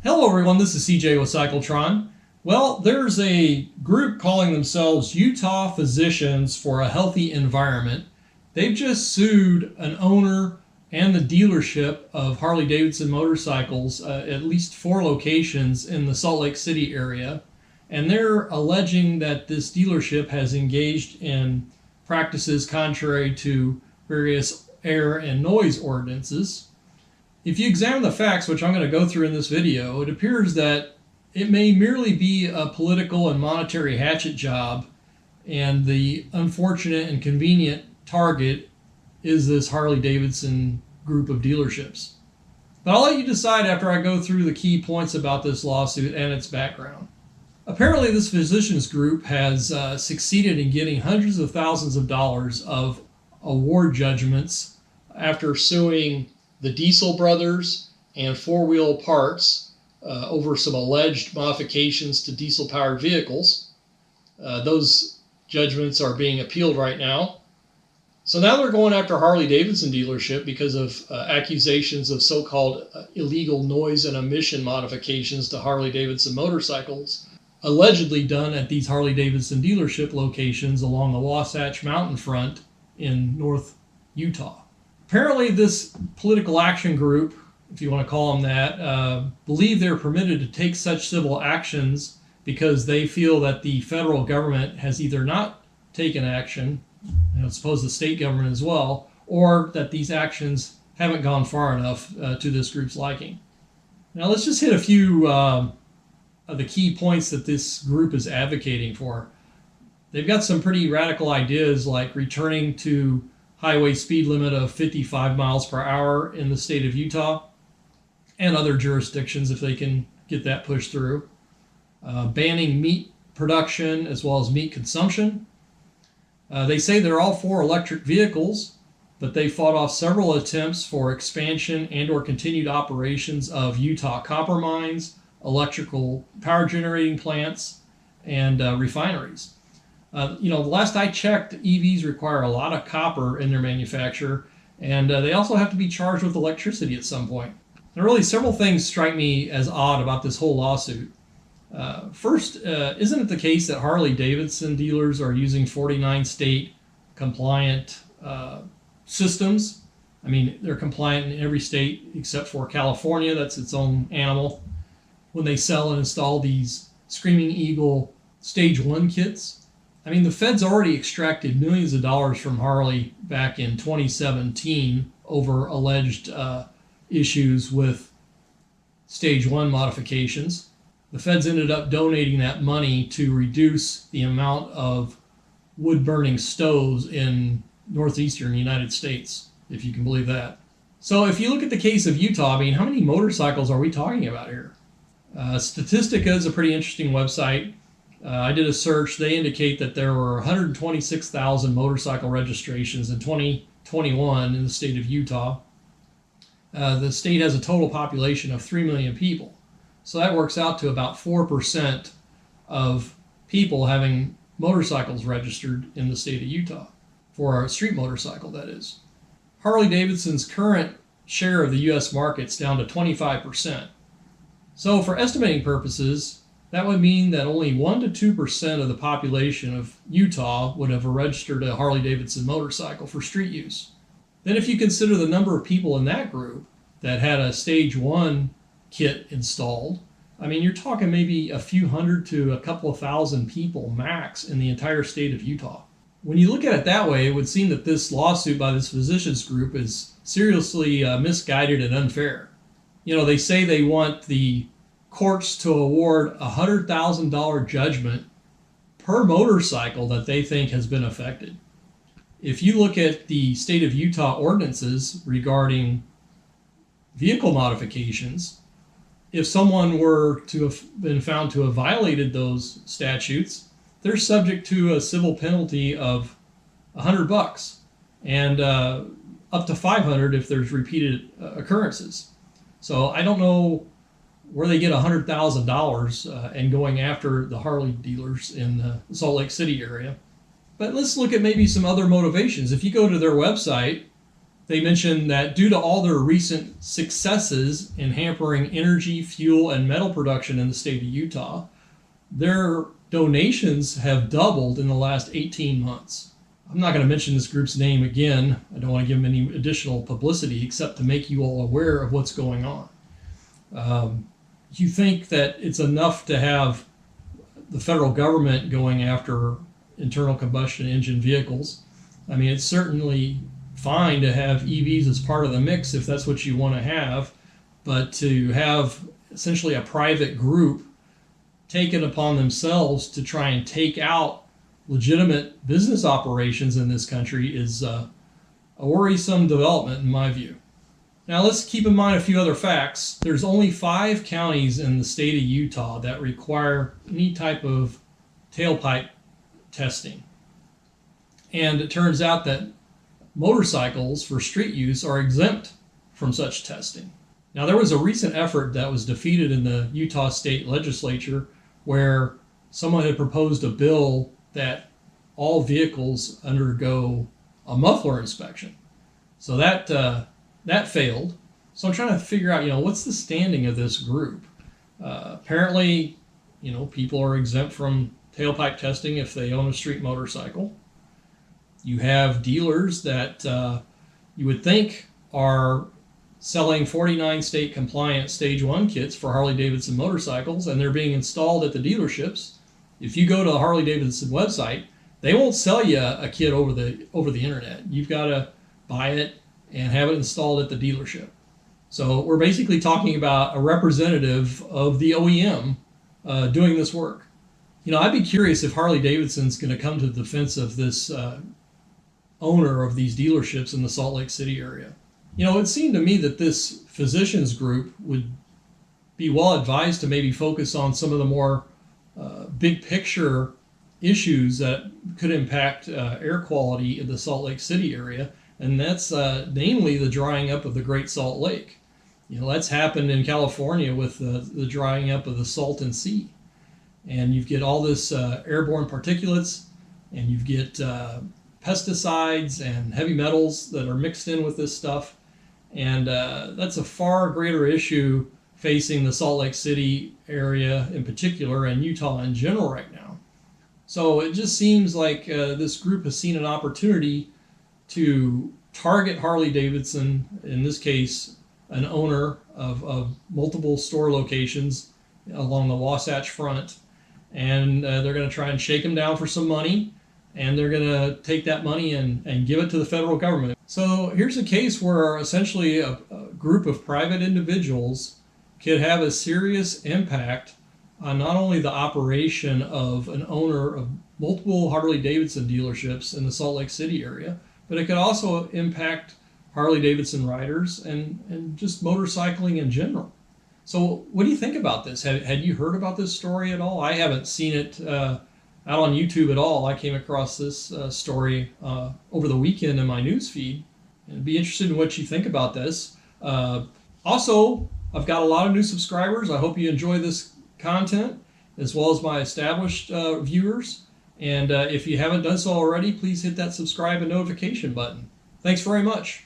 Hello everyone, this is CJ with Cyclotron. Well, there's a group calling themselves Utah Physicians for a Healthy Environment. They've just sued an owner and the dealership of Harley Davidson motorcycles at least 4 locations in the Salt Lake City area. And they're alleging that this dealership has engaged in practices contrary to various air and noise ordinances. If you examine the facts, which I'm going to go through in this video, it appears that it may merely be a political and monetary hatchet job, and the unfortunate and convenient target is this Harley Davidson group of dealerships. But I'll let you decide after I go through the key points about this lawsuit and its background. Apparently, this physicians group has succeeded in getting hundreds of thousands of dollars of award judgments after suing the Diesel Brothers and Four Wheel Parts over some alleged modifications to diesel-powered vehicles. Those judgments are being appealed right now. So now they're going after Harley Davidson dealership because of accusations of so-called illegal noise and emission modifications to Harley Davidson motorcycles, allegedly done at these Harley Davidson dealership locations along the Wasatch Mountain front in North Utah. Apparently, this political action group, if you want to call them that, believe they're permitted to take such civil actions because they feel that the federal government has either not taken action, and I suppose the state government as well, or that these actions haven't gone far enough to this group's liking. Now, let's just hit a few of the key points that this group is advocating for. They've got some pretty radical ideas like returning to highway speed limit of 55 miles per hour in the state of Utah and other jurisdictions if they can get that pushed through. Banning meat production as well as meat consumption. They say they're all for electric vehicles, but they fought off several attempts for expansion and or continued operations of Utah copper mines, electrical power generating plants, and refineries. The last I checked, EVs require a lot of copper in their manufacture, and they also have to be charged with electricity at some point. There are really several things strike me as odd about this whole lawsuit. First, isn't it the case that Harley Davidson dealers are using 49 state compliant systems? I mean, they're compliant in every state except for California, that's its own animal, when they sell and install these Screaming Eagle Stage 1 kits. I mean, the feds already extracted millions of dollars from Harley back in 2017 over alleged issues with Stage 1 modifications. The feds ended up donating that money to reduce the amount of wood-burning stoves in northeastern United States, if you can believe that. So if you look at the case of Utah, I mean, how many motorcycles are we talking about here? Statistica is a pretty interesting website. I did a search. They indicate that there were 126,000 motorcycle registrations in 2021 in the state of Utah. The state has a total population of 3 million people. So that works out to about 4% of people having motorcycles registered in the state of Utah, for a street motorcycle, that is. Harley Davidson's current share of the U.S. market's down to 25%. So for estimating purposes, that would mean that only 1 to 2% of the population of Utah would have registered a Harley Davidson motorcycle for street use. Then if you consider the number of people in that group that had a Stage 1 kit installed, I mean, you're talking maybe a few hundred to a couple of thousand people max in the entire state of Utah. When you look at it that way, it would seem that this lawsuit by this physicians group is seriously misguided and unfair. They say they want the courts to award a $100,000 judgment per motorcycle that they think has been affected. If you look at the state of Utah ordinances regarding vehicle modifications, if someone were to have been found to have violated those statutes, they're subject to a civil penalty of $100 and up to $500 if there's repeated occurrences. So I don't know where they get $100,000 and going after the Harley dealers in the Salt Lake City area. But let's look at maybe some other motivations. If you go to their website, They mentioned that due to all their recent successes in hampering energy, fuel, and metal production in the state of Utah, their donations have doubled in the last 18 months. I'm not going to mention this group's name again. I don't want to give them any additional publicity except to make you all aware of what's going on. You think that it's enough to have the federal government going after internal combustion engine vehicles. I mean, it's certainly fine to have EVs as part of the mix if that's what you want to have, but to have essentially a private group take it upon themselves to try and take out legitimate business operations in this country is a worrisome development in my view. Now let's keep in mind a few other facts. There's only 5 counties in the state of Utah that require any type of tailpipe testing. And it turns out that motorcycles for street use are exempt from such testing. Now there was a recent effort that was defeated in the Utah state legislature where someone had proposed a bill that all vehicles undergo a muffler inspection. So that failed. So I'm trying to figure out, what's the standing of this group? Apparently, people are exempt from tailpipe testing if they own a street motorcycle. You have dealers that you would think are selling 49 state compliant stage 1 kits for Harley Davidson motorcycles, and they're being installed at the dealerships. If you go to the Harley Davidson website, they won't sell you a kit over the internet. You've got to buy it and have it installed at the dealership. So we're basically talking about a representative of the OEM doing this work. I'd be curious if Harley Davidson's going to come to the defense of this owner of these dealerships in the Salt Lake City area. It seemed to me that this physicians group would be well advised to maybe focus on some of the more big picture issues that could impact air quality in the Salt Lake City area, and that's namely the drying up of the Great Salt Lake. That's happened in California with the drying up of the Salton Sea, and you get all this airborne particulates, and you get pesticides and heavy metals that are mixed in with this stuff, and that's a far greater issue facing the Salt Lake City area in particular and Utah in general right now. So it just seems like this group has seen an opportunity to target Harley Davidson, in this case an owner of multiple store locations along the Wasatch Front, and they're going to try and shake them down for some money, and they're going to take that money and give it to the federal government. So here's a case where essentially a group of private individuals could have a serious impact on not only the operation of an owner of multiple Harley Davidson dealerships in the Salt Lake City area, but it could also impact Harley Davidson riders and just motorcycling in general. So what do you think about this? Had you heard about this story at all? I haven't seen it out on YouTube at all. I came across this story over the weekend in my news feed, and I'd be interested in what you think about this. Also, I've got a lot of new subscribers. I hope you enjoy this content, as well as my established viewers. And if you haven't done so already, please hit that subscribe and notification button. Thanks very much.